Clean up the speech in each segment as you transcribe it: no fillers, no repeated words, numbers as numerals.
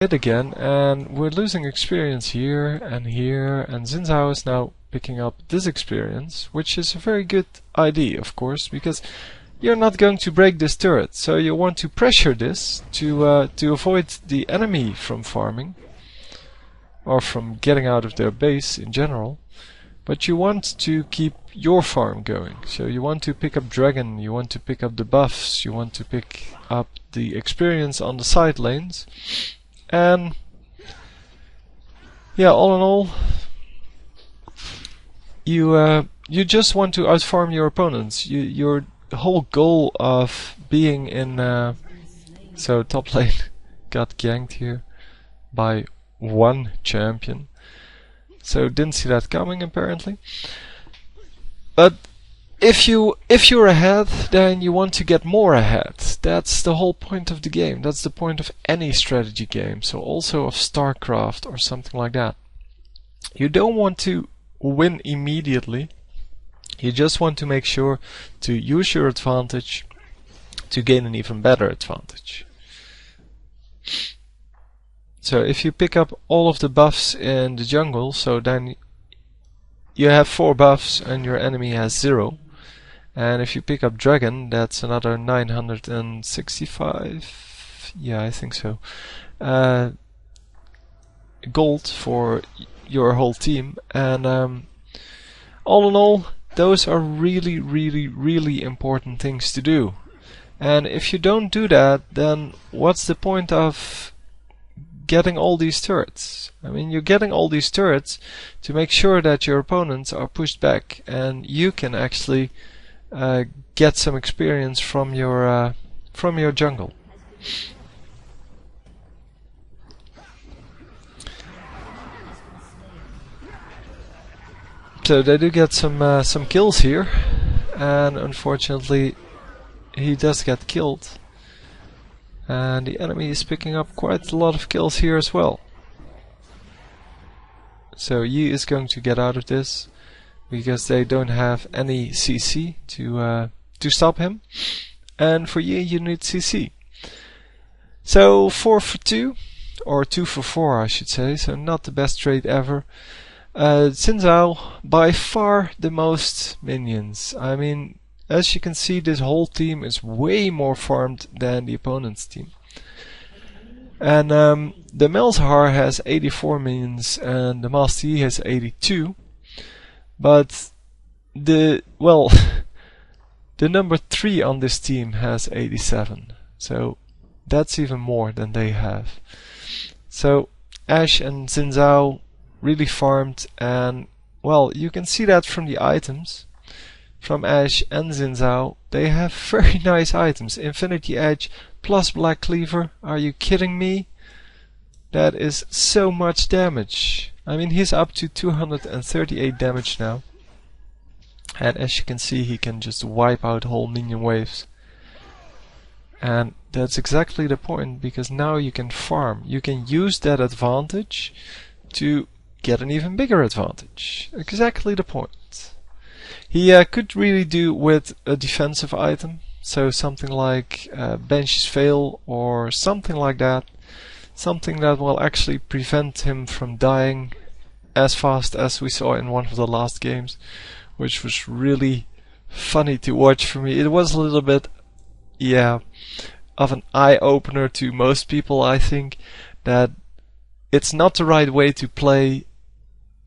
hit again, and we're losing experience here, and Xin Zhao is now picking up this experience, which is a very good idea, of course, because you're not going to break this turret, so you want to pressure this to avoid the enemy from farming, or from getting out of their base in general. But you want to keep your farm going, so you want to pick up Dragon, you want to pick up the buffs, you want to pick up the experience on the side lanes, and yeah, all in all, you just want to outfarm your opponents. Your whole goal of being in so top lane got ganked here by one champion. So didn't see that coming apparently. But if you're ahead, then you want to get more ahead. That's the whole point of the game. That's the point of any strategy game. So also of StarCraft or something like that. You don't want to win immediately. You just want to make sure to use your advantage to gain an even better advantage. So if you pick up all of the buffs in the jungle, so then you have 4 buffs and your enemy has 0. And if you pick up Dragon, that's another 965, yeah, I think so, gold for your whole team. And all in all, those are really important things to do. And if you don't do that, then what's the point of getting all these turrets? I mean, you're getting all these turrets to make sure that your opponents are pushed back, and you can actually get some experience from your jungle. So they do get some kills here, and unfortunately he does get killed. And the enemy is picking up quite a lot of kills here as well. So Yi is going to get out of this because they don't have any CC to stop him. And for Yi, you need CC. So 4 for 2, or 2 for 4 I should say, so not the best trade ever. Xin Zhao, by far the most minions. I mean, as you can see, this whole team is way more farmed than the opponent's team. And the Melzhar has 84 minions and the Master Yi has 82. But the number 3 on this team has 87. So that's even more than they have. So Ashe and Xin Zhao really farmed, and well, you can see that from the items. From Ashe and Xin Zhao, they have very nice items. Infinity Edge plus Black Cleaver. Are you kidding me? That is so much damage. I mean, he's up to 238 damage now. And as you can see, he can just wipe out whole minion waves. And that's exactly the point, because now you can farm. You can use that advantage to get an even bigger advantage. Exactly the point. He could really do with a defensive item, so something like Banshee's Veil or something like that. Something that will actually prevent him from dying as fast as we saw in one of the last games, which was really funny to watch for me. It was a little bit, yeah, of an eye-opener to most people, I think, that it's not the right way to play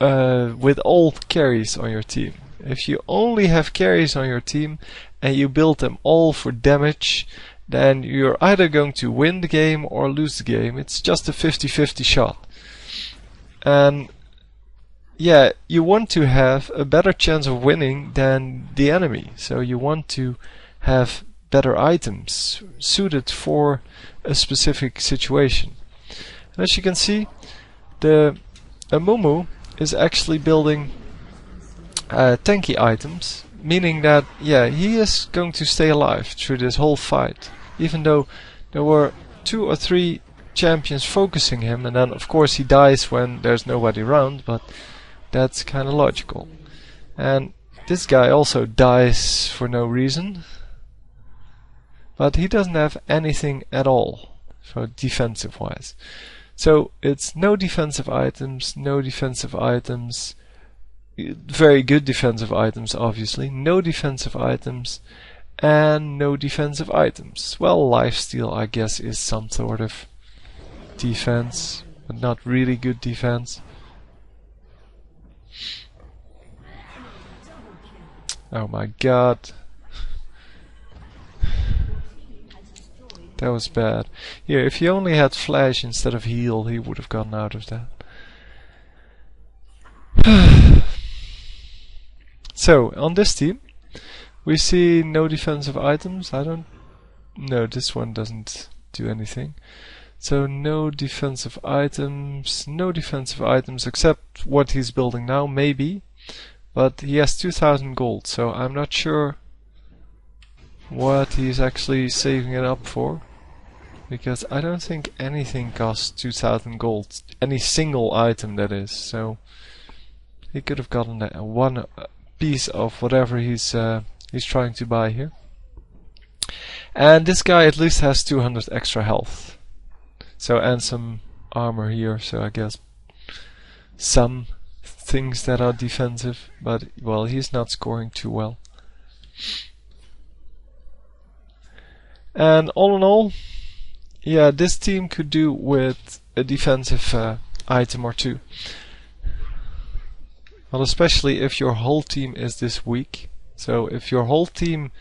with all carries on your team. If you only have carries on your team and you build them all for damage, then you're either going to win the game or lose the game. It's just a 50-50 shot. And yeah, you want to have a better chance of winning than the enemy. So you want to have better items suited for a specific situation. And as you can see, the Amumu is actually building tanky items, meaning that, yeah, he is going to stay alive through this whole fight, even though there were 2 or 3 champions focusing him, and then of course he dies when there's nobody around, but that's kind of logical. And this guy also dies for no reason, but he doesn't have anything at all, so defensive wise. So it's no defensive items, no defensive items, very good defensive items obviously, no defensive items, and no defensive items. Well, lifesteal I guess is some sort of defense, but not really good defense. Oh my god. That was bad. Here, if he only had flash instead of heal, he would have gotten out of that. So, on this team, we see no defensive items. I don't... No, this one doesn't do anything. So, no defensive items except what he's building now, maybe. But he has 2000 gold, so I'm not sure what he's actually saving it up for. Because I don't think anything costs 2000 gold. Any single item, that is. So he could have gotten that one piece of whatever he's trying to buy here. And this guy at least has 200 extra health. So, and some armor here, so I guess some things that are defensive. But, well, he's not scoring too well. And all in all, yeah, this team could do with a defensive item or two. Well, especially if your whole team is this weak. So if your whole team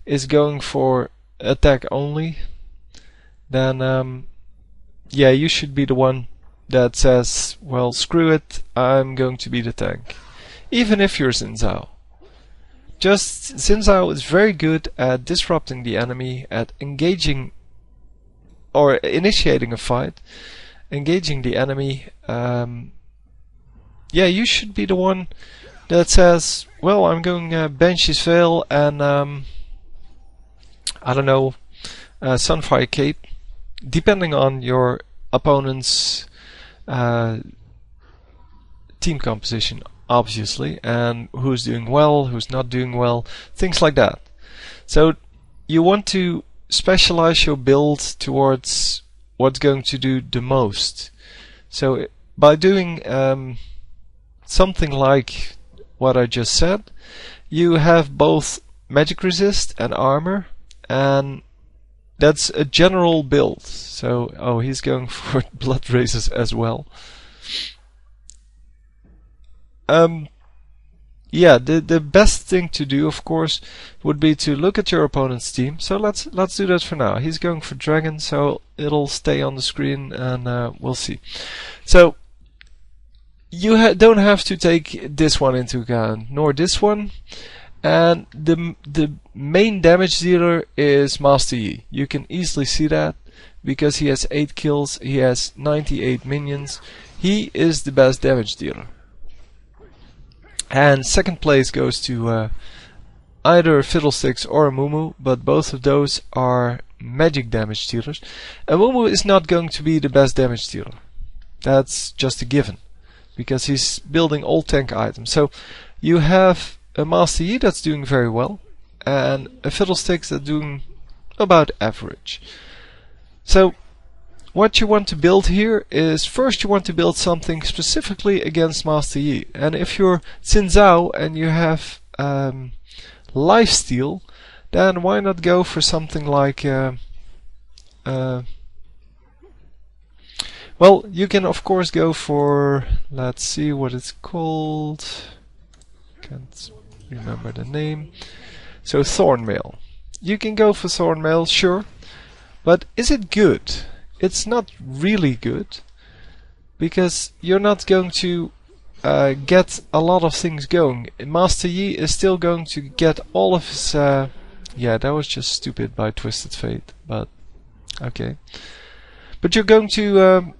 is going for attack only, then yeah, you should be the one that says, well, screw it, I'm going to be the tank. Even if you're Xin Zhao. Just, Xin Zhao is very good at disrupting the enemy, at engaging or initiating a fight, engaging the enemy. Yeah, you should be the one that says, well, I'm going bench his veil and I don't know, Sunfire Cape, depending on your opponent's team composition, obviously, and who's doing well, who's not doing well, things like that. So you want to specialize your build towards what's going to do the most. So by doing something like what I just said, you have both magic resist and armor, and that's a general build. So, oh, he's going for blood races as well. Yeah, the best thing to do, of course, would be to look at your opponent's team. So let's do that for now. He's going for dragon, so it'll stay on the screen, and we'll see. So you don't have to take this one into account, nor this one. And the main damage dealer is Master Yi. You can easily see that because he has 8 kills, he has 98 minions. He is the best damage dealer. And second place goes to either Fiddlesticks or Mumu, but both of those are magic damage dealers. And Mumu is not going to be the best damage dealer. That's just a given, because he's building all tank items. So you have a Master Yi that's doing very well, and a Fiddlesticks that's doing about average. So what you want to build here is, first you want to build something specifically against Master Yi. And if you're Xin Zhao and you have lifesteal, then why not go for something like well, you can of course go for, let's see what it's called, can't remember the name. So Thornmail. You can go for Thornmail, sure, but is it good? It's not really good, because you're not going to get a lot of things going. Master Yi is still going to get all of his... yeah, that was just stupid by Twisted Fate, but okay. But you're going to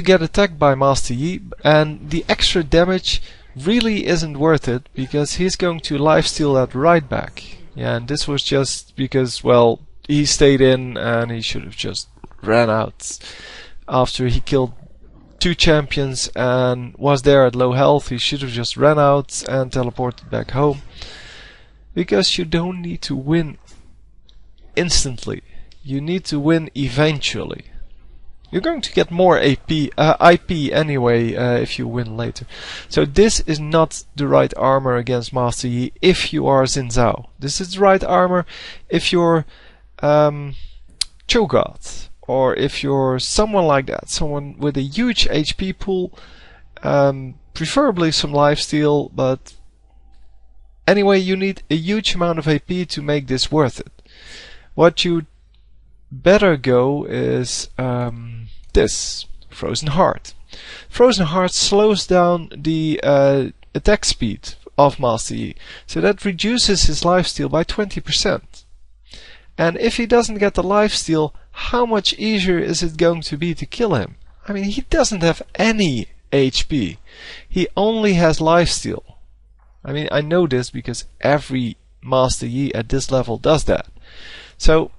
get attacked by Master Yi, and the extra damage really isn't worth it, because he's going to lifesteal that right back. Yeah, and this was just because, well, he stayed in and he should have just ran out after he killed 2 champions and was there at low health. He should have just ran out and teleported back home, because you don't need to win instantly. You need to win eventually. You're going to get more IP anyway if you win later. So this is not the right armor against Master Yi if you are Xin Zhao. This is the right armor if you're Cho'Gath, or if you're someone like that, someone with a huge HP pool, preferably some lifesteal, but anyway, you need a huge amount of AP to make this worth it. What you better go is this Frozen Heart. Frozen Heart slows down the attack speed of Master Yi, so that reduces his lifesteal by 20%. And if he doesn't get the lifesteal, how much easier is it going to be to kill him? I mean, he doesn't have any HP. He only has lifesteal. I mean, I know this because every Master Yi at this level does that. So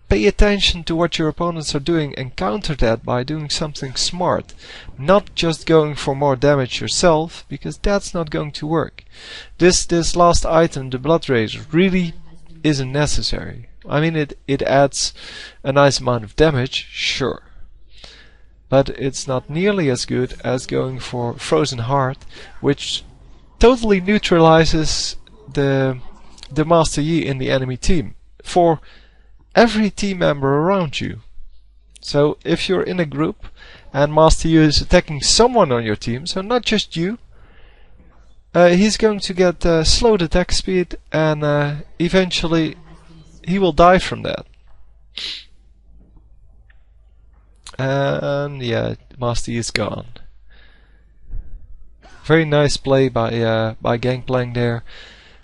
pay attention to what your opponents are doing and counter that by doing something smart. Not just going for more damage yourself, because that's not going to work. This last item, the Blood Razor, really isn't necessary. I mean, it adds a nice amount of damage, sure. But it's not nearly as good as going for Frozen Heart, which totally neutralizes the Master Yi in the enemy team for every team member around you. So if you're in a group and Master Yi is attacking someone on your team, so not just you, he's going to get slowed attack speed, and eventually he will die from that. And yeah, Master Yi is gone. Very nice play by Gangplank there.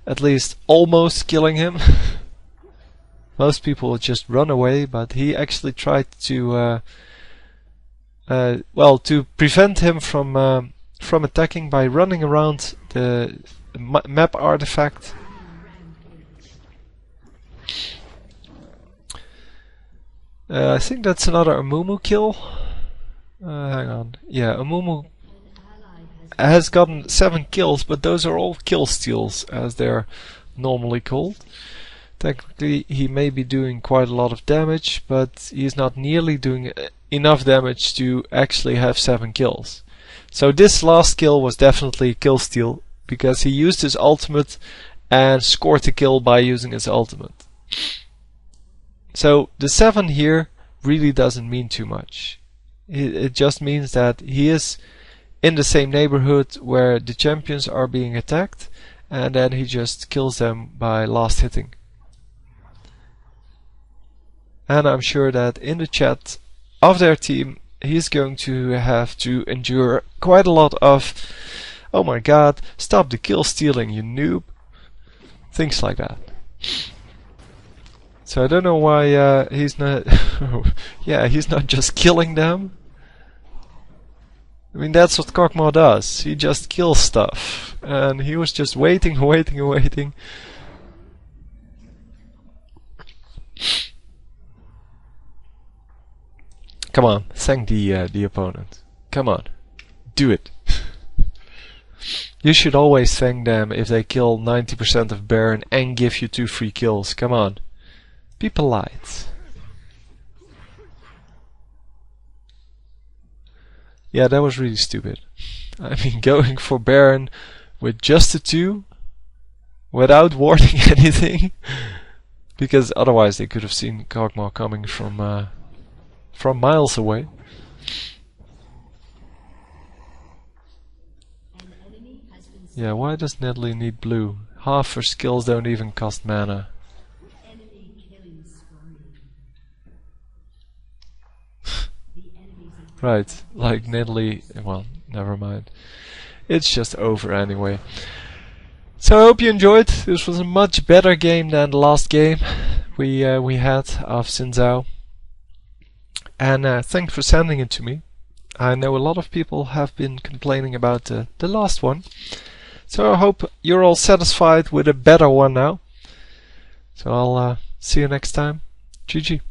At least almost killing him. Most people would just run away, but he actually tried to to prevent him from attacking by running around the map artifact. I think that's another Amumu kill. Hang on. Yeah, Amumu has gotten 7 kills, but those are all kill steals, as they're normally called. Technically, he may be doing quite a lot of damage, but he's not nearly doing enough damage to actually have 7 kills. So this last kill was definitely a kill steal, because he used his ultimate and scored the kill by using his ultimate. So the 7 here really doesn't mean too much. It just means that he is in the same neighborhood where the champions are being attacked, and then he just kills them by last hitting. And I'm sure that in the chat of their team, he's going to have to endure quite a lot of, "Oh my god, stop the kill stealing, you noob." Things like that. So I don't know why he's not yeah, he's not just killing them. I mean, that's what Kog'Maw does. He just kills stuff. And he was just waiting. Come on, thank the opponent. Come on, do it. You should always thank them if they kill 90% of Baron and give you 2 free kills. Come on, be polite. Yeah, that was really stupid. I mean, going for Baron with just a 2 without warning anything, because otherwise they could have seen Kog'Maw coming from miles away. Yeah, why does Nedley need blue? Half her skills don't even cost mana. Right, like Nedley, well, never mind. It's just over anyway. So I hope you enjoyed. This was a much better game than the last game we had of Xin Zhao. And thanks for sending it to me. I know a lot of people have been complaining about the last one. So I hope you're all satisfied with a better one now. So I'll see you next time. GG.